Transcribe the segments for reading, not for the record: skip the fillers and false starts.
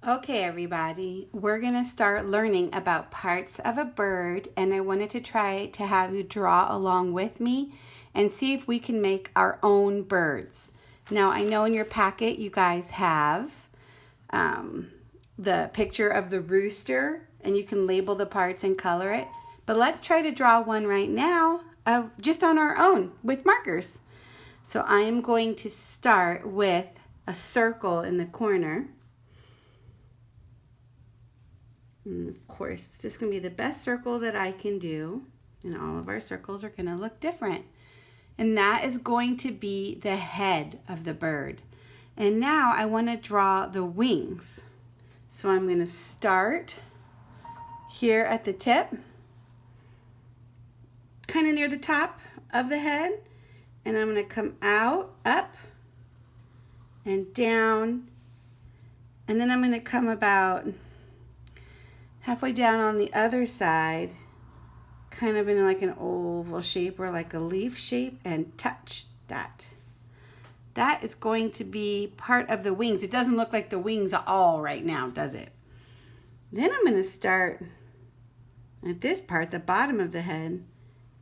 Okay, everybody, we're going to start learning about parts of a bird, and I wanted to try to have you draw along with me and see if we can make our own birds. Now, I know in your packet you guys have the picture of the rooster, and you can label the parts and color it, but let's try to draw one right now just on our own with markers. So I am going to start with a circle in the corner. And of course, it's just going to be the best circle that I can do. And all of our circles are going to look different. And that is going to be the head of the bird. And now I want to draw the wings. So I'm going to start here at the tip, kind of near the top of the head. And I'm going to come out, up, and down. And then I'm going to come about halfway down on the other side, kind of in like an oval shape or like a leaf shape, and touch that. That is going to be part of the wings. It doesn't look like the wings at all right now, does it? Then I'm going to start at this part, the bottom of the head,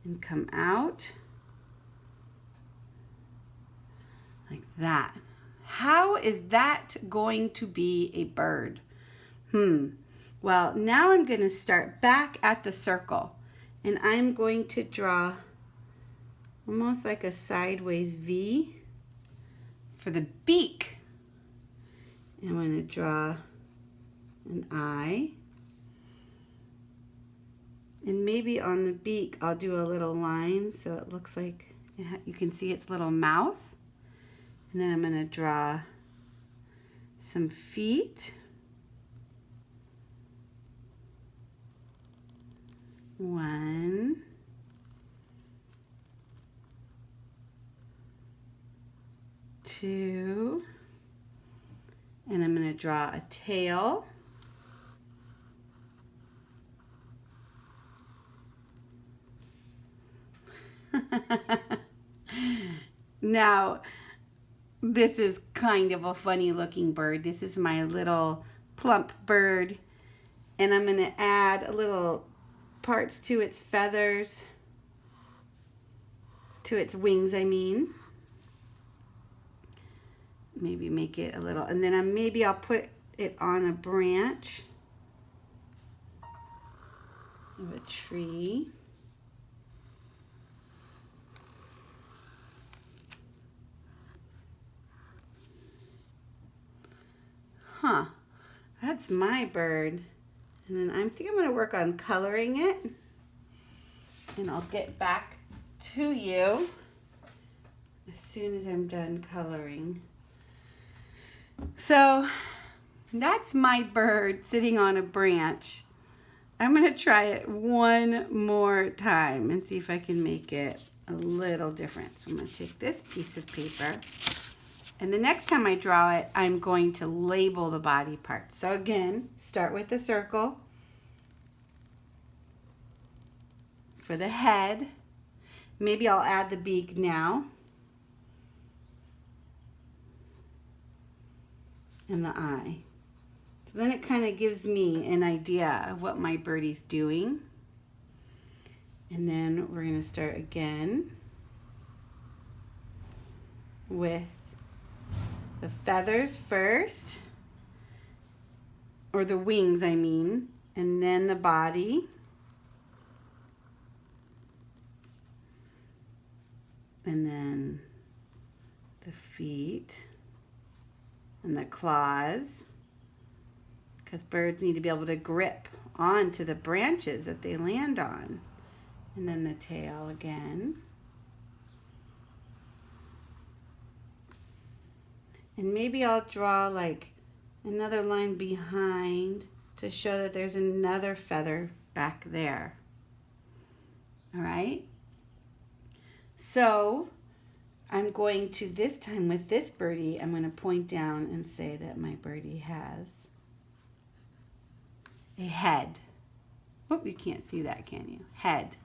and come out like that. How is that going to be a bird? Well, now I'm going to start back at the circle, and I'm going to draw almost like a sideways V for the beak. I'm going to draw an eye, and maybe on the beak I'll do a little line so it looks like you can see its little mouth. And then I'm going to draw some feet. 1, 2, and I'm going to draw a tail. Now, this is kind of a funny looking bird. This is my little plump bird, and I'm going to add a little parts to its feathers, to its wings, I mean. Maybe make it a little, and then maybe I'll put it on a branch of a tree. That's my bird. And then I think I'm going to work on coloring it. And I'll get back to you as soon as I'm done coloring. So that's my bird sitting on a branch. I'm going to try it one more time and see if I can make it a little different. So I'm going to take this piece of paper. And the next time I draw it, I'm going to label the body parts. So again, start with the circle for the head. Maybe I'll add the beak now. And the eye. So then it kind of gives me an idea of what my birdie's doing. And then we're going to start again with the feathers first, or the wings, I mean, and then the body. And then the feet and the claws, because birds need to be able to grip onto the branches that they land on. And then the tail again. And maybe I'll draw like another line behind to show that there's another feather back there. All right? So I'm going to, this time with this birdie, I'm going to point down and say that my birdie has a head. Oh, you can't see that, can you? Head.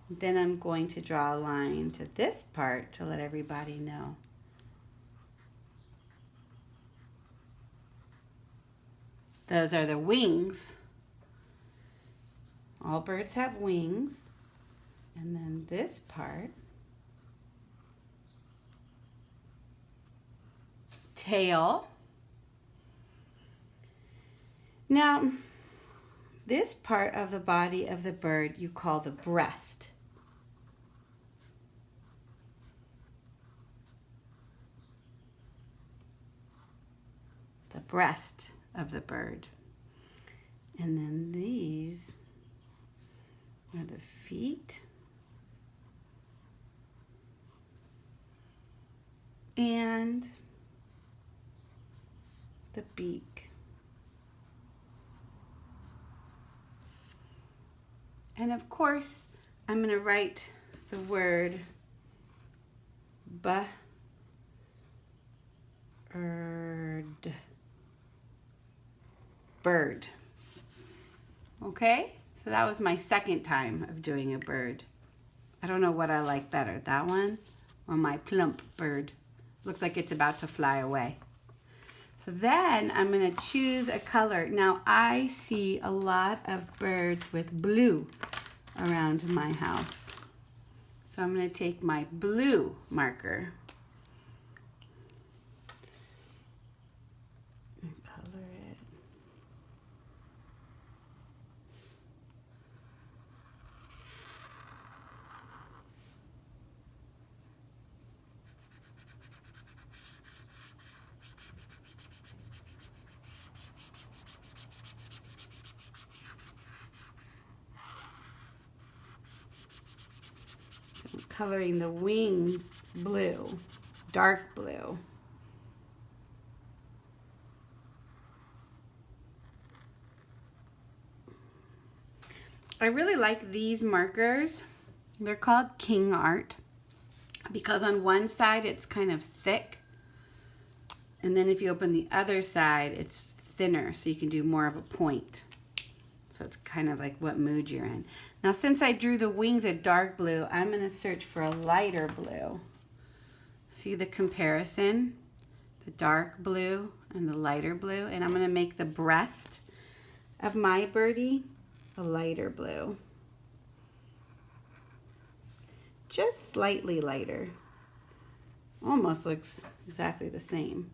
Then I'm going to draw a line to this part to let everybody know Those are the wings. All birds have wings. And then this part, tail. Now, this part of the body of the bird you call the breast. The breast of the bird. And then these are the feet. And the beak. And of course, I'm going to write the word bird. Bird. Okay? So that was my second time of doing a bird. I don't know what I like better, that one or my plump bird. Looks like it's about to fly away. So then I'm going to choose a color. Now I see a lot of birds with blue around my house. So I'm going to take my blue marker and color it. Coloring the wings blue, dark blue. I really like these markers. They're called King Art because on one side it's kind of thick, and then if you open the other side it's thinner, so you can do more of a point. So it's kind of like what mood you're in. Now since I drew the wings a dark blue, I'm going to search for a lighter blue. See the comparison? The dark blue and the lighter blue. And I'm going to make the breast of my birdie a lighter blue. Just slightly lighter. Almost looks exactly the same.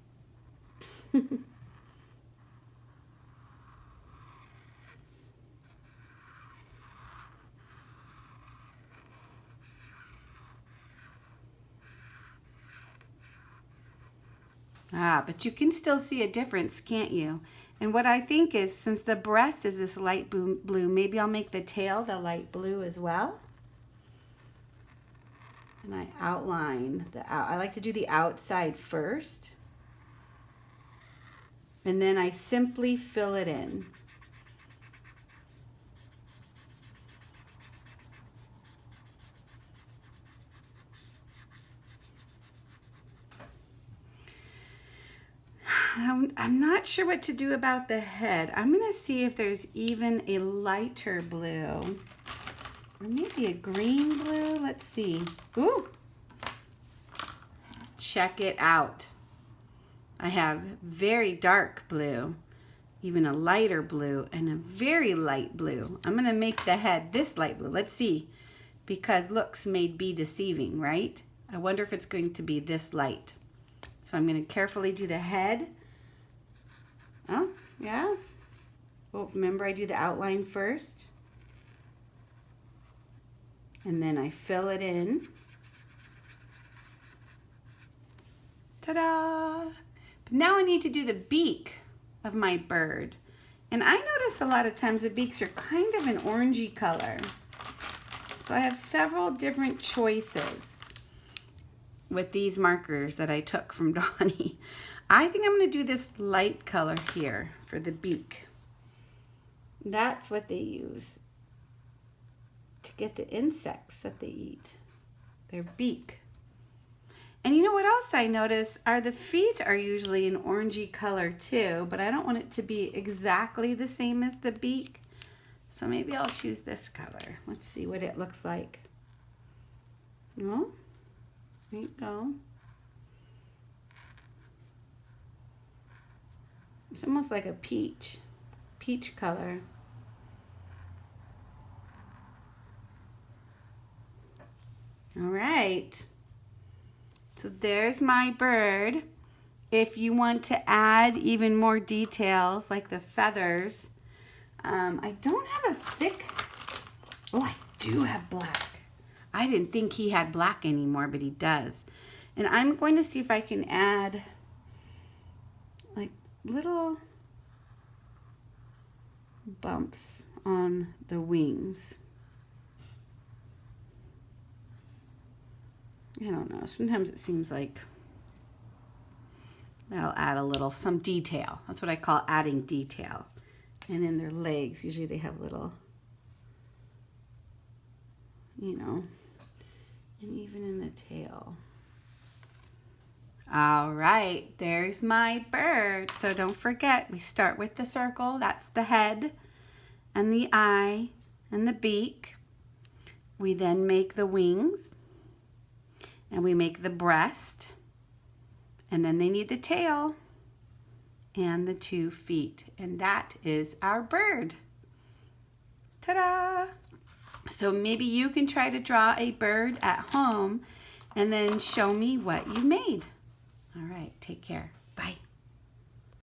But you can still see a difference, can't you? And what I think is, since the breast is this light blue, maybe I'll make the tail the light blue as well. And I outline I like to do the outside first. And then I simply fill it in. I'm not sure what to do about the head. I'm going to see if there's even a lighter blue. Or maybe a green blue. Let's see. Ooh. Check it out. I have very dark blue, even a lighter blue, and a very light blue. I'm going to make the head this light blue. Let's see. Because looks may be deceiving, right? I wonder if it's going to be this light. So I'm going to carefully do the head. Oh, yeah. Well, remember I do the outline first. And then I fill it in. Ta-da! But now I need to do the beak of my bird. And I notice a lot of times the beaks are kind of an orangey color. So I have several different choices with these markers that I took from Donnie. I think I'm going to do this light color here for the beak. That's what they use to get the insects that they eat, their beak. And you know what else I notice are the feet are usually an orangey color too, but I don't want it to be exactly the same as the beak. So maybe I'll choose this color. Let's see what it looks like. Oh, there you go. It's almost like a peach. peach color. All right. So there's my bird. If you want to add even more details like the feathers, I don't have a thick, oh, I do have black. I didn't think he had black anymore, but he does. And I'm going to see if I can add like little bumps on the wings. I don't know, sometimes it seems like that'll add a little, some detail. That's what I call adding detail. And in their legs, usually they have little, you know, and even in the tail. All right, there's my bird. So don't forget, we start with the circle. That's the head and the eye and the beak. We then make the wings and we make the breast. And then they need the tail and the 2 feet. And that is our bird. Ta-da! So maybe you can try to draw a bird at home and then show me what you made. All right, take care. Bye.